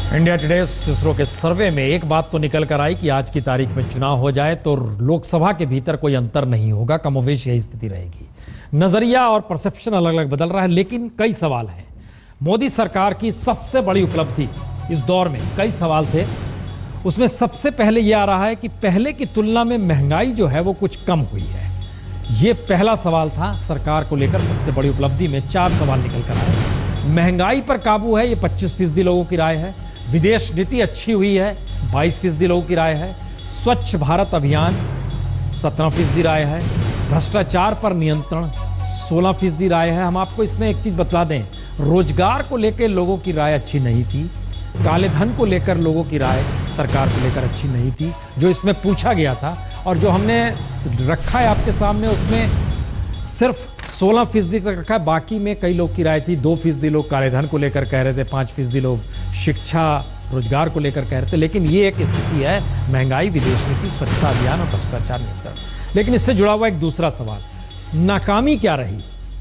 India today ISRO के सर्वे में एक बात तो निकल कर आई कि आज की तारीख में चुनाव हो जाए तो लोकसभा के भीतर कोई अंतर नहीं होगा, कमोवेश यही स्थिति रहेगी। नजरिया और परसेप्शन अलग अलग बदल रहा है, लेकिन कई सवाल हैं। मोदी सरकार की सबसे बड़ी उपलब्धि इस दौर में कई सवाल थे, उसमें सबसे पहले यह आ रहा है कि पहले की तुलना में महंगाई जो है वो कुछ कम हुई है। ये पहला सवाल था सरकार को लेकर सबसे बड़ी उपलब्धि में। 4 सवाल निकल कर आए। महंगाई पर काबू है, ये 25% लोगों की राय है। विदेश नीति अच्छी हुई है, 22% लोगों की राय है। स्वच्छ भारत अभियान 17% राय है। भ्रष्टाचार पर नियंत्रण 16% राय है। हम आपको इसमें एक चीज बतला दें, रोजगार को लेकर लोगों की राय अच्छी नहीं थी। काले धन को लेकर लोगों की राय सरकार को लेकर अच्छी नहीं थी, जो इसमें पूछा गया था और जो हमने रखा है आपके सामने, उसमें सिर्फ 16% तक रखा है। बाकी में कई लोग की राय थी। 2% लोग काले धन को लेकर कह रहे थे, 5% लोग शिक्षा रोजगार को लेकर कह रहे थे। लेकिन ये एक स्थिति है, महंगाई, विदेश नीति, स्वच्छता अभियान और भ्रष्टाचार नियंत्रण। लेकिन इससे जुड़ा हुआ एक दूसरा सवाल, नाकामी क्या रही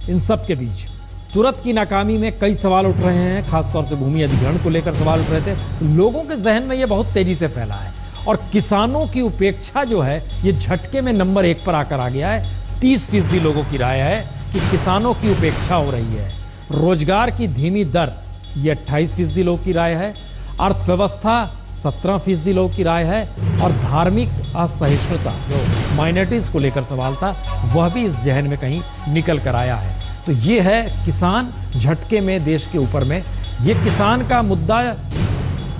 इन सब के बीच? तुरंत की नाकामी में कई सवाल उठ रहे हैं, खासतौर से भूमि अधिग्रहण को लेकर सवाल उठ रहे थे। लोगों के जहन में ये बहुत तेजी से फैला है और किसानों की उपेक्षा जो है ये झटके में नंबर 1 पर आकर आ गया है। 30% लोगों की राय है कि किसानों की उपेक्षा हो रही है। रोजगार की धीमी दर, ये 28% लोगों की राय है। अर्थव्यवस्था 17% लोगों की राय है। और धार्मिक असहिष्णुता, जो माइनॉरिटीज को लेकर सवाल था, वह भी इस जहन में कहीं निकल कर आया है। तो ये है किसान झटके में देश के ऊपर में। ये किसान का मुद्दा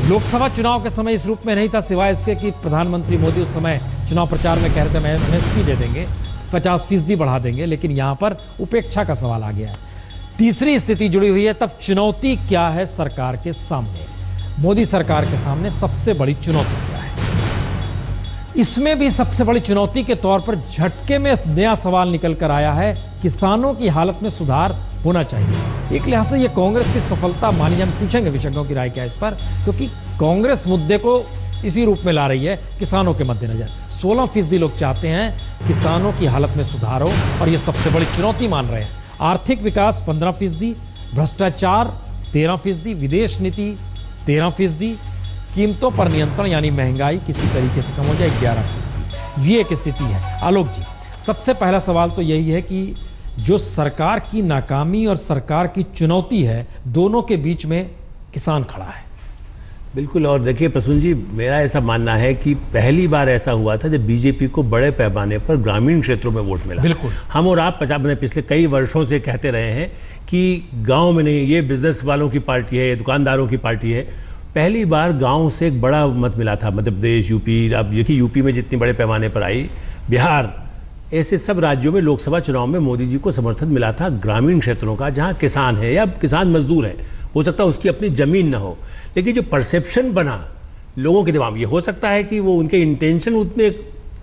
लोकसभा चुनाव के समय इस रूप में नहीं था, सिवाय इसके कि प्रधानमंत्री मोदी उस समय चुनाव प्रचार में कह रहे थे एमएसपी दे देंगे, 50% बढ़ा देंगे। लेकिन यहां पर उपेक्षा का सवाल आ गया है। तीसरी स्थिति जुड़ी हुई है, तब चुनौती क्या है सरकार के सामने? मोदी सरकार के सामने सबसे बड़ी चुनौती क्या है? इसमें भी सबसे बड़ी चुनौती के तौर पर झटके में नया सवाल निकल कर आया है, किसानों की हालत में सुधार होना चाहिए। एक लिहाज से यह कांग्रेस की सफलता मानी। हम पूछेंगे विशेषज्ञों की राय क्या है इस पर, क्योंकि कांग्रेस मुद्दे को इसी रूप में ला रही है किसानों के मद्देनजर। 16% लोग चाहते हैं किसानों की हालत में सुधार हो और ये सबसे बड़ी चुनौती मान रहे हैं। आर्थिक विकास 15%, भ्रष्टाचार 13%, विदेश नीति 13%, कीमतों पर नियंत्रण यानी महंगाई किसी तरीके से कम हो जाए 11%। ये एक स्थिति है। आलोक जी, सबसे पहला सवाल तो यही है कि जो सरकार की नाकामी और सरकार की चुनौती है, दोनों के बीच में किसान खड़ा है। बिल्कुल। और देखिए प्रसून जी, मेरा ऐसा मानना है कि पहली बार ऐसा हुआ था जब बीजेपी को बड़े पैमाने पर ग्रामीण क्षेत्रों में वोट मिला। बिल्कुल। हम और आप पिछले कई वर्षों से कहते रहे हैं कि गांव में नहीं, ये बिजनेस वालों की पार्टी है, ये दुकानदारों की पार्टी है। पहली बार गांव से एक बड़ा मत मिला था। मध्य प्रदेश, यूपी, अब देखिए यूपी में जितनी बड़े पैमाने पर आई, बिहार, ऐसे सब राज्यों में लोकसभा चुनाव में मोदी जी को समर्थन मिला था ग्रामीण क्षेत्रों का, जहां किसान है या किसान मजदूर है, हो सकता है उसकी अपनी जमीन ना हो, लेकिन जो परसेप्शन बना लोगों के दिमाग में, ये हो सकता है कि वो उनके इंटेंशन उतने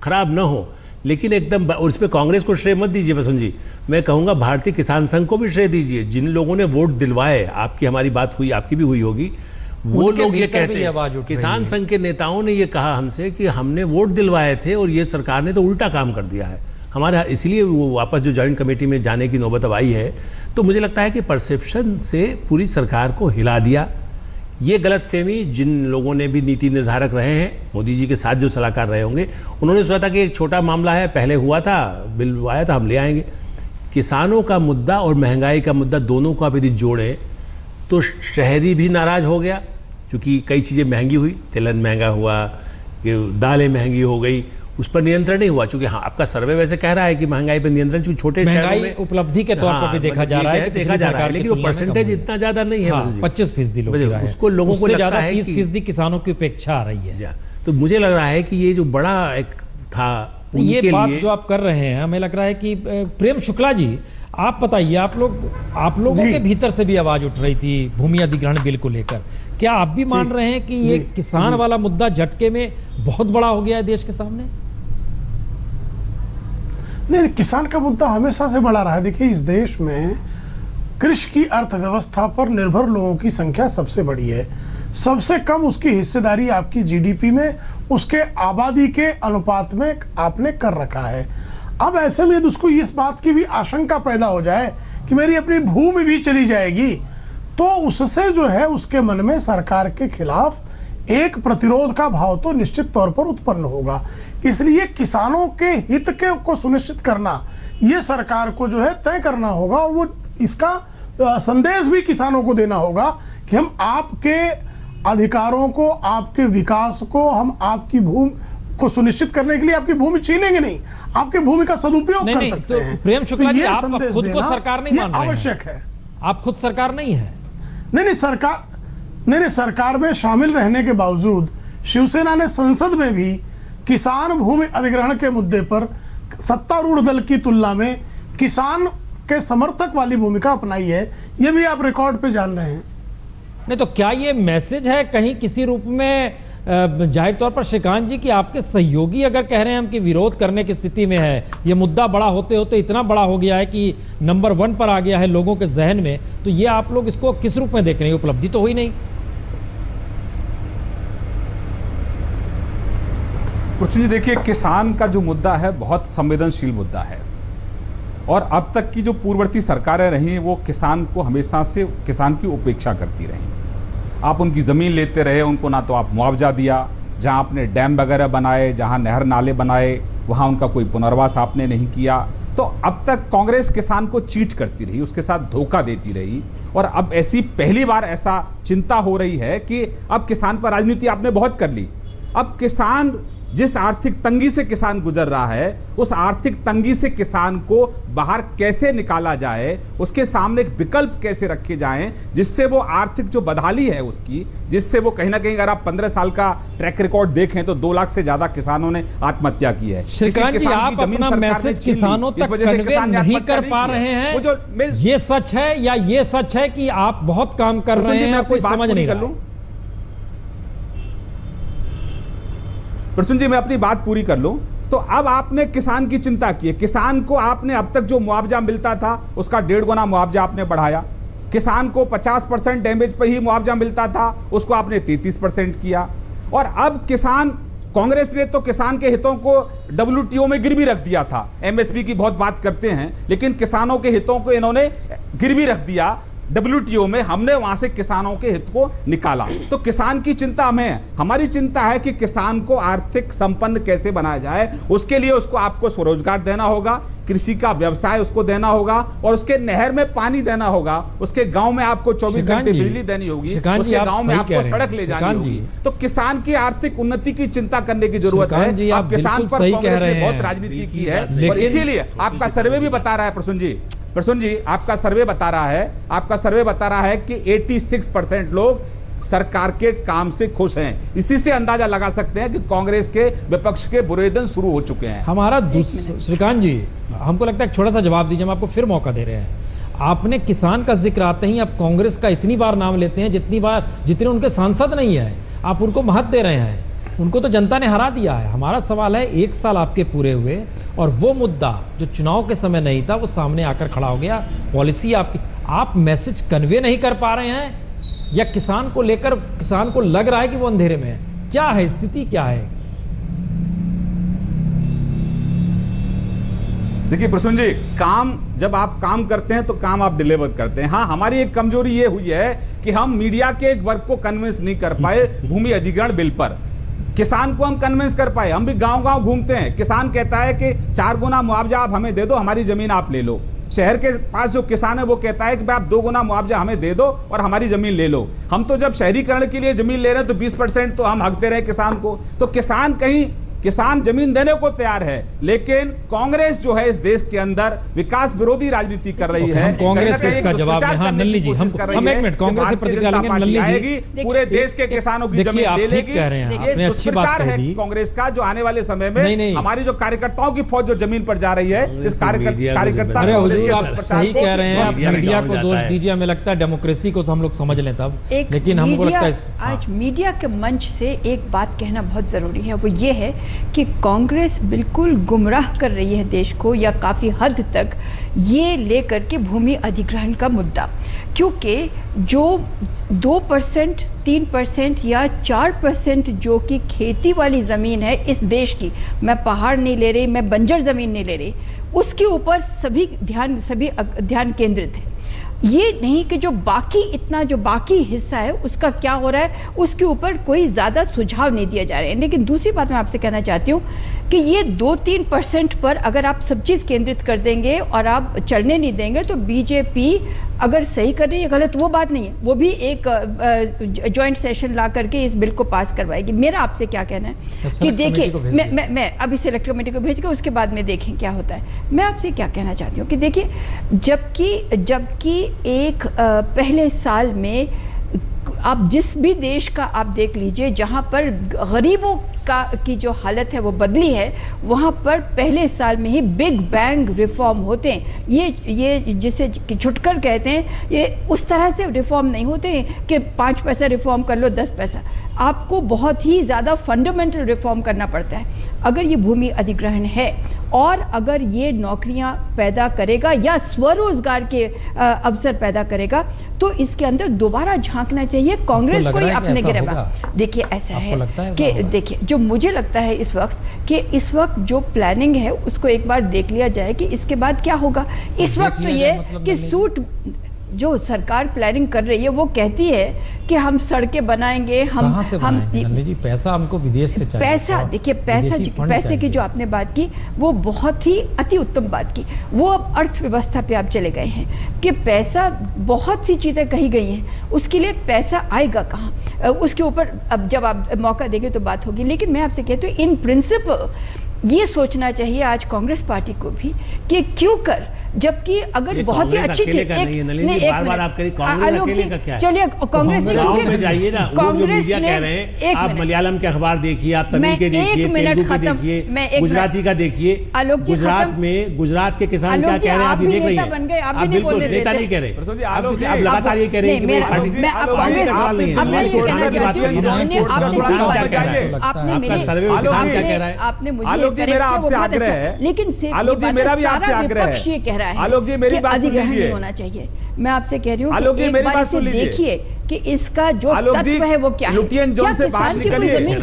खराब ना हो, लेकिन एकदम, और इसमें कांग्रेस को श्रेय मत दीजिए प्रसून जी, मैं कहूँगा भारतीय किसान संघ को भी श्रेय दीजिए। जिन लोगों ने वोट दिलवाए, आपकी हमारी बात हुई, आपकी भी हुई होगी, वो लोग ये कहते हैं, किसान संघ के नेताओं ने ये कहा हमसे कि हमने वोट दिलवाए थे और ये सरकार ने तो उल्टा काम कर दिया है हमारा, इसलिए वो वापस जो जॉइंट कमेटी में जाने की नौबत अब आई है। तो मुझे लगता है कि परसेप्शन से पूरी सरकार को हिला दिया। ये गलतफहमी जिन लोगों ने भी नीति निर्धारक रहे हैं, मोदी जी के साथ जो सलाहकार रहे होंगे, उन्होंने सोचा था कि एक छोटा मामला है, पहले हुआ था, बिल आया था, हम ले आएंगे। किसानों का मुद्दा और महंगाई का मुद्दा, दोनों को आप यदि जोड़ें तो शहरी भी नाराज हो गया, क्योंकि कई चीज़ें महंगी हुई, तिलहन महंगा हुआ, दालें महंगी हो गई, उस पर नियंत्रण नहीं हुआ। चूंकि हाँ, आपका सर्वे वैसे कह रहा है कि महंगाई पर नियंत्रण, क्योंकि छोटे शहरों में उपलब्धि के तौर पर भी देखा जा रहा है, लेकिन वो परसेंटेज इतना ज्यादा नहीं है। 25% लोग, उसको लोगों को लगता है 30% किसानों की उपेक्षा आ रही है। तो मुझे लग रहा है कि ये जो बड़ा एक था, ये बात जो आप कर रहे हैं, हमें लग रहा है कि प्रेम शुक्ला जी, आप बताइए, आप लोगों के भीतर से भी आवाज उठ रही थी भूमि अधिग्रहण बिल को लेकर। क्या आप भी मान रहे हैं कि ये किसान वाला मुद्दा झटके में बहुत बड़ा हो गया है देश के सामने? नहीं, किसान का मुद्दा हमेशा से बड़ा रहा है। देखिए, इस देश में कृषि की अर्थव्यवस्था पर निर्भर लोगों की संख्या सबसे बड़ी है। सबसे कम उसकी हिस्सेदारी आपकी जीडीपी में, उसके आबादी के अनुपात में आपने कर रखा है। अब ऐसे में यदि उसको इस बात की भी आशंका पैदा हो जाए कि मेरी अपनी भूमि भी चली जाएगी, तो उससे जो है उसके मन में सरकार के खिलाफ एक प्रतिरोध का भाव तो निश्चित तौर पर उत्पन्न होगा। इसलिए किसानों के हित के को सुनिश्चित करना ये सरकार को जो है तय करना होगा, और वो इसका संदेश भी किसानों को देना होगा कि हम आपके अधिकारों को, आपके विकास को, हम आपकी भूमि को सुनिश्चित करने के लिए आपकी भूमि छीनेंगे नहीं, आपकी भूमि का सदुपयोग कर सकते हैं। प्रेम शुक्ला जी, ये आप संदेश खुद को देना सरकार नहीं मान रहे हैं। आवश्यक है। आप खुद सरकार नहीं है। नहीं, सरकार में शामिल रहने के बावजूद शिवसेना ने संसद में भी किसान भूमि अधिग्रहण के मुद्दे पर सत्तारूढ़ दल की तुलना में किसान के समर्थक वाली भूमिका अपनाई है। ये भी आप रिकॉर्ड पे जान रहे हैं। नहीं तो क्या ये मैसेज है कहीं किसी रूप में जाहिर तौर पर श्रीकांत जी कि आपके सहयोगी अगर कह रहे हैं हम कि विरोध करने की स्थिति में है, ये मुद्दा बड़ा होते होते इतना बड़ा हो गया है कि नंबर 1 पर आ गया है लोगों के जहन में, तो ये आप लोग इसको किस रूप में देख रहे हैं? उपलब्धि तो हुई नहीं। जी देखिए, किसान का जो मुद्दा है बहुत संवेदनशील मुद्दा है, और अब तक की जो पूर्ववर्ती सरकारें रही वो किसान को हमेशा से किसान की उपेक्षा करती रही। आप उनकी ज़मीन लेते रहे, उनको ना तो आप मुआवजा दिया, जहां आपने डैम वगैरह बनाए, जहां नहर नाले बनाए, वहां उनका कोई पुनर्वास आपने नहीं किया। तो अब तक कांग्रेस किसान को चीट करती रही, उसके साथ धोखा देती रही, और अब ऐसी पहली बार ऐसा चिंता हो रही है कि अब किसान पर राजनीति आपने बहुत कर ली। अब किसान, जिस आर्थिक तंगी से किसान गुजर रहा है, उस आर्थिक तंगी से किसान को बाहर कैसे निकाला जाए, उसके सामने एक विकल्प कैसे रखे जाएं, जिससे वो आर्थिक जो बदहाली है उसकी, जिससे वो कहीं ना कहीं, अगर आप 15 साल का ट्रैक रिकॉर्ड देखें तो 2 लाख से ज्यादा किसानों ने आत्महत्या की है। श्रीकांत जी, आप अपना मैसेज किसानों तक कन्वे नहीं कर पा रहे हैं, ये सच है या ये सच है कि आप बहुत काम कर रहे हैं, कोई समझ नहीं रहा? प्रसून जी, मैं अपनी बात पूरी कर लूं तो अब आपने किसान की चिंता की है। किसान को आपने अब तक जो मुआवजा मिलता था उसका 1.5 गुना मुआवजा आपने बढ़ाया। किसान को 50% डैमेज पर ही मुआवजा मिलता था, उसको आपने 33% किया। और अब किसान, कांग्रेस ने तो किसान के हितों को WTO में गिरवी रख दिया था। MSP की बहुत बात करते हैं, लेकिन किसानों के हितों को इन्होंने गिरवी रख दिया WTO में। हमने वहां से किसानों के हित को निकाला। तो किसान की चिंता हमें है, हमारी चिंता है कि किसान को आर्थिक संपन्न कैसे बनाया जाए। उसके लिए उसको, आपको स्वरोजगार देना होगा, कृषि का व्यवसाय उसको देना होगा, और उसके नहर में पानी देना होगा, उसके गांव में आपको 24 घंटे बिजली देनी होगी, उसके गांव में आपको सड़क ले जानी होगी। तो किसान की आर्थिक उन्नति की चिंता करने की जरूरत है। आप किसान पर कांग्रेस ने बहुत राजनीति की है, और इसीलिए आपका सर्वे भी बता रहा है प्रसून जी, आपका सर्वे बता रहा है कि 86% लोग सरकार के काम से खुश हैं। इसी से अंदाजा लगा सकते हैं कि कांग्रेस के विपक्ष के बुरे दिन शुरू हो चुके हैं। हमारा श्रीकांत जी, हमको लगता है एक छोटा सा जवाब दीजिए, हम आपको फिर मौका दे रहे हैं। आपने किसान का जिक्र आते ही आप कांग्रेस का इतनी बार नाम लेते हैं जितने उनके सांसद नहीं है, आप उनको महत्व दे रहे हैं। उनको तो जनता ने हरा दिया है। हमारा सवाल है, 1 साल आपके पूरे हुए और वो मुद्दा जो चुनाव के समय नहीं था वो सामने आकर खड़ा हो गया। पॉलिसी आपकी, आप मैसेज कन्वे नहीं कर पा रहे हैं, या किसान को लेकर किसान को लग रहा है कि वो अंधेरे में है? क्या है स्थिति, क्या है? देखिए प्रसून जी, जब आप काम करते हैं तो काम आप डिलीवर करते हैं। हाँ, हमारी एक कमजोरी ये हुई है कि हम मीडिया के एक वर्ग को कन्विंस नहीं कर पाए भूमि अधिग्रहण बिल पर। किसान को हम कन्विंस कर पाए, हम भी गांव-गांव घूमते हैं। किसान कहता है कि 4 गुना मुआवजा आप हमें दे दो, हमारी जमीन आप ले लो। शहर के पास जो किसान है वो कहता है कि भाई आप 2 गुना मुआवजा हमें दे दो और हमारी जमीन ले लो। हम तो जब शहरीकरण के लिए जमीन ले रहे हैं तो 20% तो हम हक दे रहे हैं किसान को। तो किसान जमीन देने को तैयार है, लेकिन कांग्रेस जो है इस देश के अंदर विकास विरोधी राजनीति कर रही है। कांग्रेस से इसका जवाब है। हाँ, नल्ली जी, हम 1 मिनट कांग्रेस से प्रतिक्रिया लेंगे। नल्ली जी, पूरे देश के किसानों की जमीन ले लेगी। कह रहे हैं, आपने अच्छी बात कह दी। कांग्रेस का जो आने वाले समय में हमारी जो कार्यकर्ताओं की फौज जो जमीन पर जा रही है, इस कार्यकर्ता, अरे हुजूर, आप सही कह रहे हैं। आप मीडिया को दोष दीजिए, हमें लगता है डेमोक्रेसी को हम लोग समझ लें तब, लेकिन हमको लगता है आज मीडिया के मंच से एक बात कहना बहुत जरूरी है। वो ये है कि कांग्रेस बिल्कुल गुमराह कर रही है देश को, या काफ़ी हद तक ये लेकर के भूमि अधिग्रहण का मुद्दा, क्योंकि जो 2%, 3% या 4% जो कि खेती वाली ज़मीन है इस देश की, मैं पहाड़ नहीं ले रही, मैं बंजर ज़मीन नहीं ले रही, उसके ऊपर सभी ध्यान केंद्रित है। ये नहीं कि जो बाकी हिस्सा है उसका क्या हो रहा है, उसके ऊपर कोई ज़्यादा सुझाव नहीं दिए जा रहे हैं। लेकिन दूसरी बात मैं आपसे कहना चाहती हूँ कि ये 2-3% पर अगर आप सब चीज़ केंद्रित कर देंगे और आप चलने नहीं देंगे तो बीजेपी अगर सही कर रही है गलत वो बात नहीं है, वो भी एक जॉइंट सेशन ला करके इस बिल को पास करवाएगी। मेरा आपसे क्या कहना है कि देखिए, मैं अभी सेलेक्ट कमेटी को भेज के उसके बाद में देखें क्या होता है। मैं आपसे क्या कहना चाहती हूँ कि देखिए, जबकि एक पहले साल में आप जिस भी देश का आप देख लीजिए जहाँ पर गरीबों की जो हालत है वो बदली है, वहाँ पर पहले साल में ही बिग बैंग रिफॉर्म होते हैं। ये जिसे छुटकर कहते हैं, ये उस तरह से रिफॉर्म नहीं होते हैं कि 5 पैसा रिफॉर्म कर लो 10 पैसा। आपको बहुत ही ज़्यादा फंडामेंटल रिफॉर्म करना पड़ता है। अगर ये भूमि अधिग्रहण है और अगर ये नौकरियां पैदा करेगा या स्वरोजगार के अवसर पैदा करेगा तो इसके अंदर दोबारा झांकना चाहिए कांग्रेस को ही अपने गिरफ्तार। देखिए ऐसा है कि देखिए, जो मुझे लगता है इस वक्त जो प्लानिंग है उसको एक बार देख लिया जाए कि इसके बाद क्या होगा। इस वक्त तो ये कि सूट जो सरकार प्लानिंग कर रही है वो कहती है कि हम सड़कें बनाएंगे, कहाँ से बनाएंगे? जी, पैसा हमको विदेश से चाहिए। पैसा देखिए, पैसे की जो आपने बात की वो बहुत ही अति उत्तम बात की। वो अब अर्थव्यवस्था पे आप चले गए हैं कि पैसा, बहुत सी चीज़ें कही गई हैं, उसके लिए पैसा आएगा कहाँ, उसके ऊपर अब जब आप मौका देंगे तो बात होगी। लेकिन मैं आपसे कहती हूँ इन प्रिंसिपल ये सोचना चाहिए आज कांग्रेस पार्टी को भी कि क्यों कर, जबकि अगर बहुत ही अच्छी चीज बार-बार आप करें कांग्रेस अकेले का क्या है? चलिए कांग्रेस में जाइए ना, कांग्रेस ने कह रहे हैं आप मलयालम के अखबार देखिए, आप तमिल के देखिए, तेलुगु के देखिए, गुजराती का देखिए। गुजरात के किसान क्या कह रहे हैं आप ये देख रही हैं। आप बिल्कुल नेता नहीं कह रहे, आप लगातार ये कह रहे हैं कि मेरी पार्टी सवाल नहीं है, किसान की बात करिए ना, आपका सर्वे किसान क्या कह रहा है। आपने मुझे आलोक जी मेरा आपसे आग्रह है, लेकिन आलोक जी मेरा भी आपसे आग्रह है, ये कह रहा है आलोक जी मेरी बात सुन लीजिए, होना चाहिए। मैं आपसे कह रही हूँ आलोक जी मेरी बात सुन लीजिए, देखिए कि इसका जो तत्व है वो क्या है। लुटियन जोन से बाहर निकलिए।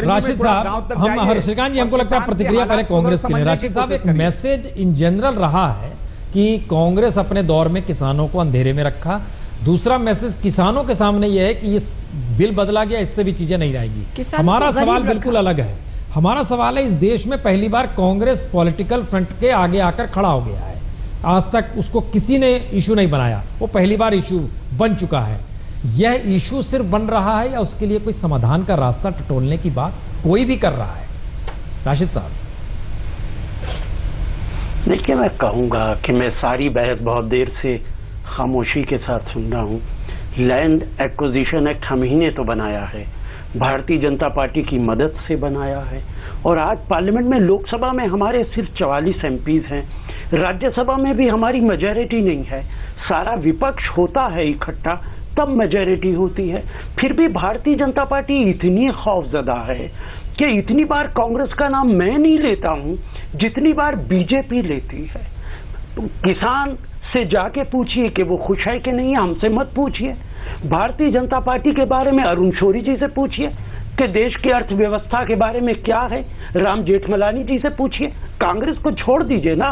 राशिद साहब, हम श्रीकांत जी, हमको लगता है प्रतिक्रिया पहले कांग्रेस की। राशिद साहब, एक मैसेज इन जनरल रहा है कि कांग्रेस अपने दौर में किसानों को अंधेरे में रखा। दूसरा मैसेज किसानों के सामने यह है कि ये बिल बदला गया, इससे भी चीजें नहीं रहेगी। हमारा सवाल बिल्कुल अलग है। हमारा सवाल है, इस देश में पहली बार कांग्रेस पॉलिटिकल फ्रंट के आगे आकर खड़ा हो गया है। आज तक उसको किसी ने इशू नहीं बनाया, वो पहली बार इशू बन चुका है। यह इशू सिर्फ बन रहा है या उसके लिए कोई समाधान का रास्ता टटोलने की बात कोई भी कर रहा है? राशिद साहब, देखिए, मैं कहूँगा कि मैं सारी बहस बहुत देर से खामोशी के साथ सुन रहा हूँ। लैंड एक्विजिशन एक्ट हम ही ने तो बनाया है, भारतीय जनता पार्टी की मदद से बनाया है, और आज पार्लियामेंट में, लोकसभा में हमारे सिर्फ 44 एमपीज हैं, राज्यसभा में भी हमारी मेजॉरिटी नहीं है। सारा विपक्ष होता है इकट्ठा तब मेजॉरिटी होती है। फिर भी भारतीय जनता पार्टी इतनी खौफजदा है कि इतनी बार कांग्रेस का नाम मैं नहीं लेता हूं जितनी बार बीजेपी लेती है। तो किसान से जाके पूछिए कि वो खुश है कि नहीं है, हमसे मत पूछिए। भारतीय जनता पार्टी के बारे में अरुण शौरी जी से पूछिए कि देश की अर्थव्यवस्था के बारे में क्या है, राम जेठमलानी जी से पूछिए। कांग्रेस को छोड़ दीजिए ना,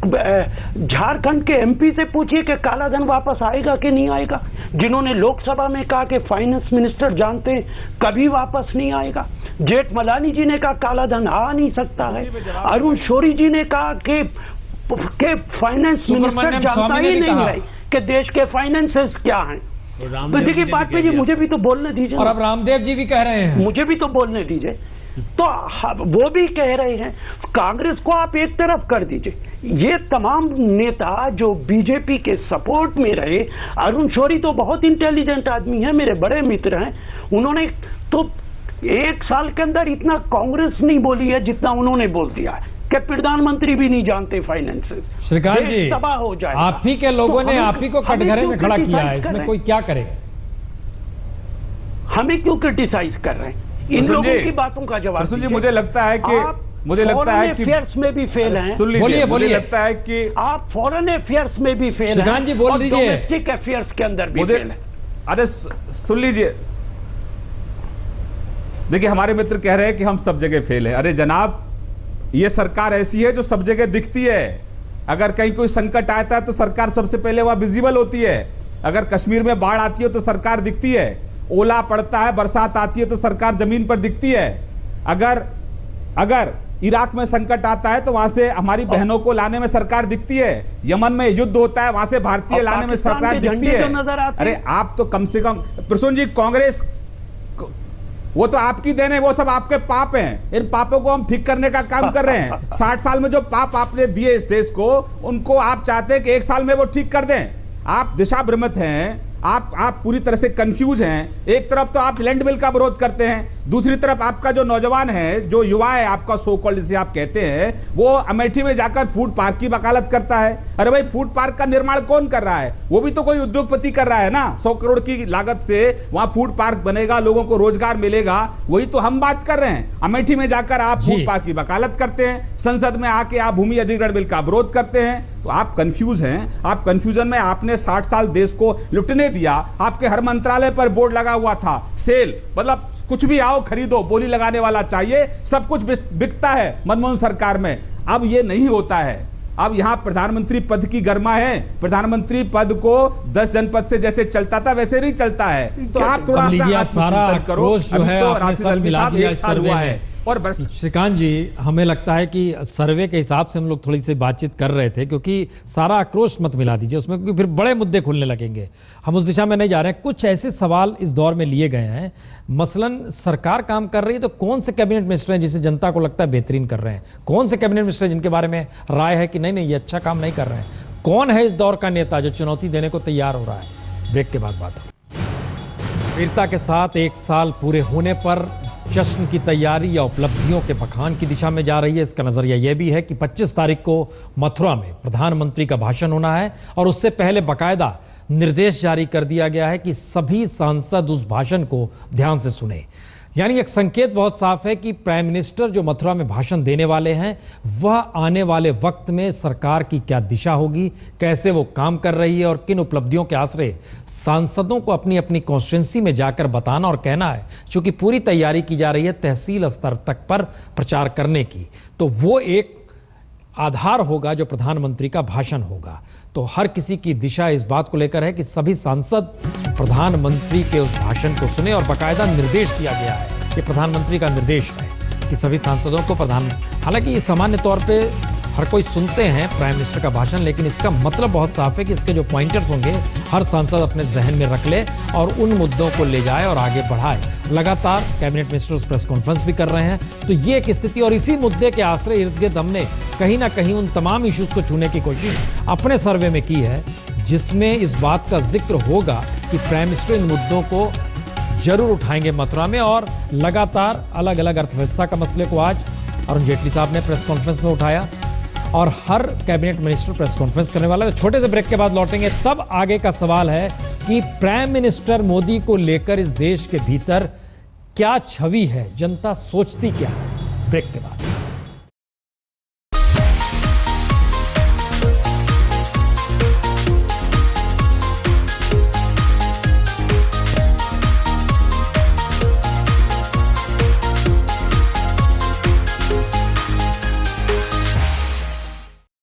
झारखंड के एमपी से पूछिए कि काला धन वापस आएगा कि नहीं आएगा, जिन्होंने लोकसभा में कहा कि फाइनेंस मिनिस्टर जानते हैं कभी वापस नहीं आएगा। जेठमलानी जी ने कहा काला धन आ नहीं सकता है। अरुण शौरी जी ने कहा कि फाइनेंस मिनिस्टर जानता ही नहीं है कि देश के फाइनेंसेस क्या हैं। तो देखिए बात पे मुझे भी तो बोलने दीजिए। और अब रामदेव जी भी कह रहे हैं, मुझे भी तो बोलने दीजिए। तो वो भी कह रहे हैं, कांग्रेस को आप एक तरफ कर दीजिए। ये तमाम नेता जो बीजेपी के सपोर्ट में रहे, अरुण शौरी तो बहुत इंटेलिजेंट आदमी है, मेरे बड़े मित्र हैं, उन्होंने तो 1 साल के अंदर इतना कांग्रेस नहीं बोली है जितना उन्होंने बोल दिया है कि प्रधानमंत्री भी नहीं जानते फाइनेंसेस। श्रीकांत जी, तबाह हो जाए। आप ही के लोगों ने आप ही को कटघरे में खड़ा किया है, इसमें कोई क्या करे? हमें क्यों क्रिटिसाइज कर रहे हैं? इन लोगों की बातों का जवाब जी, मुझे लगता है कि अफेयर्स में भी फेल हैं। बोलिए। मुझे लगता है कि आप फॉरेन अफेयर्स में भी फेल हैं। श्रीकांत जी बोल दीजिए। डोमेस्टिक अफेयर्स के अंदर भी फेल हैं। अरे सुन लीजिए, देखिए हमारे मित्र कह रहे हैं कि हम सब जगह फेल है। अरे जनाब, ये सरकार ऐसी है जो सब जगह दिखती है, अगर कहीं कोई संकट आता है तो सरकार सबसे पहले वहां विजिबल होती है। अगर कश्मीर में बाढ़ आती है तो सरकार दिखती है, ओला पड़ता है, बरसात आती है तो सरकार जमीन पर दिखती है। अगर इराक में संकट आता है तो वहां से हमारी बहनों को लाने में सरकार दिखती है। यमन में युद्ध होता है, वहां से भारतीय लाने में सरकार दिखती है। अरे आप तो कम से कम प्रसून जी, कांग्रेस वो तो आपकी देन है, वो सब आपके पाप हैं। इन पापों को हम ठीक करने का काम कर रहे हैं। 60 साल में जो पाप आपने दिए इस देश को, उनको आप चाहते हैं कि 1 साल में वो ठीक कर दें। आप दिशा भ्रमित हैं, आप पूरी तरह से कंफ्यूज हैं। एक तरफ तो आप लैंड बिल का विरोध करते हैं, दूसरी तरफ आपका जो नौजवान है, जो युवा है आपका, सो कॉल्ड जिसे आप कहते हैं, वो अमेठी में जाकर फूड पार्क की वकालत करता है। अरे भाई, फूड पार्क का निर्माण कौन कर रहा है? वो भी तो कोई उद्योगपति कर रहा है ना। 100 करोड़ की लागत से वहां फूड पार्क बनेगा, लोगों को रोजगार मिलेगा, वही तो हम बात कर रहे हैं। अमेठी में जाकर आप फूड पार्क की वकालत करते हैं, संसद में आके आप भूमि अधिग्रहण बिल का विरोध करते हैं। तो आप कंफ्यूज हैं। आप कंफ्यूजन में, आपने 60 साल देश को लुटने दिया। आपके हर मंत्रालय पर बोर्ड लगा हुआ था, सेल, मतलब कुछ भी आओ खरीदो, बोली लगाने वाला चाहिए, सब कुछ बिकता है मनमोहन सरकार में। अब ये नहीं होता है। अब यहां प्रधानमंत्री पद की गर्मा है। प्रधानमंत्री पद को 10 जनपद से जैसे चलता था वैसे नहीं चलता है। तो आप थोड़ा सारा आक्रोश जो है आपने सब मिला दिया इस सर्वे में। और श्रीकांत जी, हमें लगता है कि सर्वे के हिसाब से हम लोग थोड़ी सी बातचीत कर रहे थे, क्योंकि सारा आक्रोश मत मिला दीजिए उसमें, क्योंकि फिर बड़े मुद्दे खुलने लगेंगे। हम उस दिशा में नहीं जा रहे हैं। कुछ ऐसे सवाल इस दौर में लिए गए हैं, मसलन सरकार काम कर रही है तो कौन से कैबिनेट मिनिस्टर हैं जिसे जनता को लगता है बेहतरीन कर रहे हैं? कौन से कैबिनेट मिनिस्टर जिनके बारे में राय है कि नहीं नहीं ये अच्छा काम नहीं कर रहे हैं? कौन है इस दौर का नेता जो चुनौती देने को तैयार हो रहा है? ब्रेक के बाद बात हो। वीरता के साथ 1 साल पूरे होने पर जश्न की तैयारी या उपलब्धियों के बखान की दिशा में जा रही है। इसका नजरिया यह भी है कि 25 तारीख को मथुरा में प्रधानमंत्री का भाषण होना है और उससे पहले बाकायदा निर्देश जारी कर दिया गया है कि सभी सांसद उस भाषण को ध्यान से सुने। यानी एक संकेत बहुत साफ है कि प्राइम मिनिस्टर जो मथुरा में भाषण देने वाले हैं, वह आने वाले वक्त में सरकार की क्या दिशा होगी, कैसे वो काम कर रही है और किन उपलब्धियों के आश्रय सांसदों को अपनी अपनी कॉन्स्टिट्यूंसी में जाकर बताना और कहना है। चूंकि पूरी तैयारी की जा रही है तहसील स्तर तक पर प्रचार करने की, तो वो एक आधार होगा जो प्रधानमंत्री का भाषण होगा। तो हर किसी की दिशा इस बात को लेकर है कि सभी सांसद प्रधानमंत्री के उस भाषण को सुने, और बाकायदा निर्देश दिया गया है, ये प्रधानमंत्री का निर्देश है कि सभी सांसदों को हालांकि ये सामान्य तौर पे हर कोई सुनते हैं प्राइम मिनिस्टर का भाषण, लेकिन इसका मतलब बहुत साफ है कि इसके जो पॉइंटर्स होंगे हर सांसद अपने जहन में रख ले और उन मुद्दों को ले जाए और आगे बढ़ाए। लगातार कैबिनेट मिनिस्टर्स प्रेस कॉन्फ्रेंस भी कर रहे हैं। तो ये एक स्थिति, और इसी मुद्दे के आश्रय इर्द गिर्द हमने कहीं ना कहीं उन तमाम इश्यूज को छूने की कोशिश अपने सर्वे में की है, जिसमें इस बात का जिक्र होगा कि प्राइम मिनिस्टर इन मुद्दों को जरूर उठाएंगे मथुरा में। और लगातार अलग अलग अर्थव्यवस्था का मसले को आज अरुण जेटली साहब ने प्रेस कॉन्फ्रेंस में उठाया और हर कैबिनेट मिनिस्टर प्रेस कॉन्फ्रेंस करने वाला है। तो छोटे से ब्रेक के बाद लौटेंगे, तब आगे का सवाल है कि प्राइम मिनिस्टर मोदी को लेकर इस देश के भीतर क्या छवि है, जनता सोचती क्या है। ब्रेक के बाद।